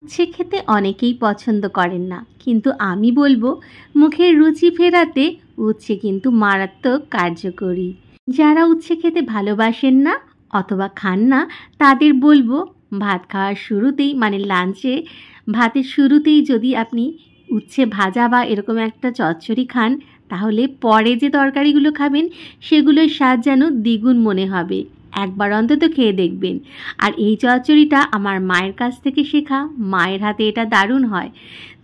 উচ্ছে খেতে অনেকেই পছন্দ করেন না, কিন্তু আমি বলবো মুখের রুচি ফেরাতে উচ্ছে কিন্তু মারাত্মক কার্যকরী। যারা উচ্ছে খেতে ভালোবাসেন না অথবা খান না তাদের বলবো ভাত খাওয়ার শুরুতেই মানে লাঞ্চে ভাতের শুরুতেই যদি আপনি উচ্ছে ভাজা বা এরকম একটা চচ্চড়ি খান তাহলে পরে যে তরকারিগুলো খাবেন সেগুলোর স্বাদ যেন দ্বিগুণ মনে হবে। একবার অন্তত খেয়ে দেখবেন। আর এই চচ্চড়িটা আমার মায়ের কাছ থেকে শেখা, মায়ের হাতে এটা দারুণ হয়।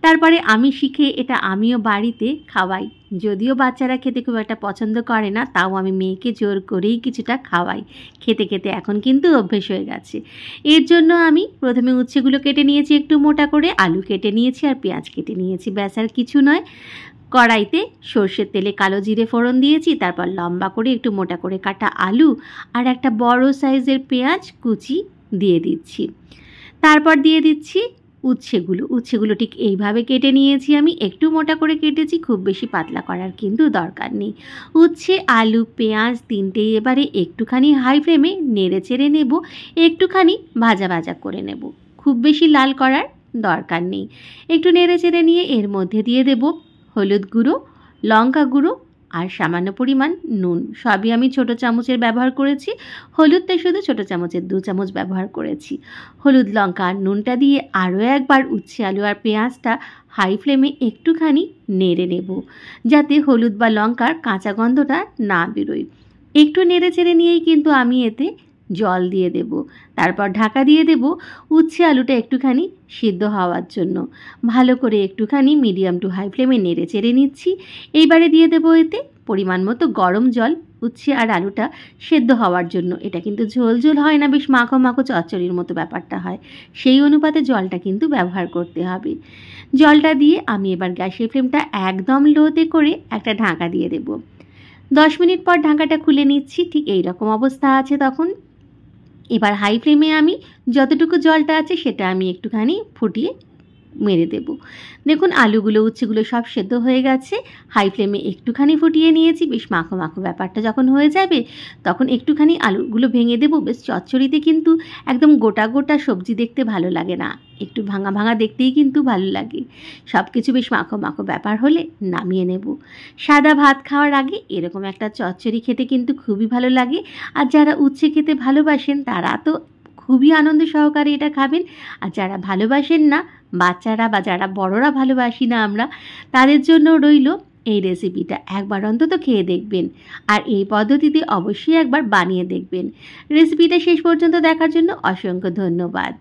তারপরে আমি শিখে এটা আমিও বাড়িতে খাওয়াই। যদিও বাচ্চারা খেতে খুব একটা পছন্দ করে না, তাও আমি মেয়েকে জোর করেই কিছুটা খাওয়াই। খেতে খেতে এখন কিন্তু অভ্যেস হয়ে গেছে। এর জন্য আমি প্রথমে উচ্ছেগুলো কেটে নিয়েছি একটু মোটা করে, আলু কেটে নিয়েছি আর পেঁয়াজ কেটে নিয়েছি, ব্যাস আর কিছু নয়। কড়াইতে সর্ষের তেলে কালো জিরে ফোড়ন দিয়েছি, তারপর লম্বা করে একটু মোটা করে কাটা আলু আর একটা বড় সাইজের পেঁয়াজ কুচি দিয়ে দিচ্ছি। তারপর দিয়ে দিচ্ছি উচ্ছেগুলো ঠিক এইভাবে কেটে নিয়েছি, আমি একটু মোটা করে কেটেছি, খুব বেশি পাতলা করার কিন্তু দরকার নেই। উচ্ছে আলু পেঁয়াজ তিনটেই এবারে একটুখানি হাই ফ্লেমে নেড়ে চেড়ে নেব, একটুখানি ভাজা ভাজা করে নেব, খুব বেশি লাল করার দরকার নেই। একটু নেড়ে চেড়ে নিয়ে এর মধ্যে দিয়ে দেব হলুদ গুঁড়ো, লঙ্কা গুঁড়ো আর সামান্য পরিমাণ নুন। সবই আমি ছোটো চামচের ব্যবহার করেছি, হলুদটা শুধু ছোটো চামচের 2 চামচ ব্যবহার করেছি। হলুদ লঙ্কা আর নুনটা দিয়ে আরও একবার উচ্ছে আলু আর পেঁয়াজটা হাই ফ্লেমে একটুখানি নেড়ে নেব, যাতে হলুদ বা লঙ্কার কাঁচা গন্ধটা না বেরোয়। একটু নেড়ে চেড়ে নিয়েই কিন্তু আমি এতে জল দিয়ে দেব, তারপর ঢাকা দিয়ে দেব উচ্ছে আলুটা একটুখানি সিদ্ধ হওয়ার জন্য। ভালো করে একটুখানি মিডিয়াম টু হাই ফ্লেমে নেড়ে চেড়ে নিচ্ছি। এইবারে দিয়ে দেবো এতে পরিমাণ মতো গরম জল, উচ্ছে আর আলুটা সেদ্ধ হওয়ার জন্য। এটা কিন্তু ঝোল ঝোল হয় না, বেশ মাখো মাখো চচ্চড়ির মতো ব্যাপারটা হয়, সেই অনুপাতে জলটা কিন্তু ব্যবহার করতে হবে। জলটা দিয়ে আমি এবার গ্যাসের ফ্লেমটা একদম লোতে করে একটা ঢাকা দিয়ে দেব। 10 মিনিট পর ঢাকাটা খুলে নিচ্ছি, ঠিক এই রকম অবস্থা আছে তখন। এবার হাই ফ্লেমে আমি যতটুকু জলটা আছে সেটা আমি একটুখানি ফুটিয়ে মেরে দেব। দেখুন আলুগুলো উচ্ছেগুলো সব সেদ্ধ হয়ে গেছে। হাই ফ্লেমে একটুখানি ফুটিয়ে নিয়েছি, বেশ মাখো মাখো ব্যাপারটা যখন হয়ে যাবে তখন একটুখানি আলুগুলো ভেঙে দেবো। বেশ চচ্চড়িতে কিন্তু একদম গোটা গোটা সবজি দেখতে ভালো লাগে না, একটু ভাঙা ভাঙা দেখতেই কিন্তু ভালো লাগে। সব কিছু বেশ মাখো মাখো ব্যাপার হলে নামিয়ে নেব। সাদা ভাত খাওয়ার আগে এরকম একটা চচ্চড়ি খেতে কিন্তু খুবই ভালো লাগে। আর যারা উচ্ছে খেতে ভালোবাসেন তারা তো খুবই আনন্দ সহকারে এটা খাবেন। আর যারা ভালোবাসেন না, বাচ্চারা বা যারা বড়রা ভালোবাসি না আমরা, তাদের জন্য রইল এই রেসিপিটা। একবার অন্তত খেয়ে দেখবেন আর এই পদ্ধতিতে অবশ্যই একবার বানিয়ে দেখবেন। রেসিপিটা শেষ পর্যন্ত দেখার জন্য অসংখ্য ধন্যবাদ।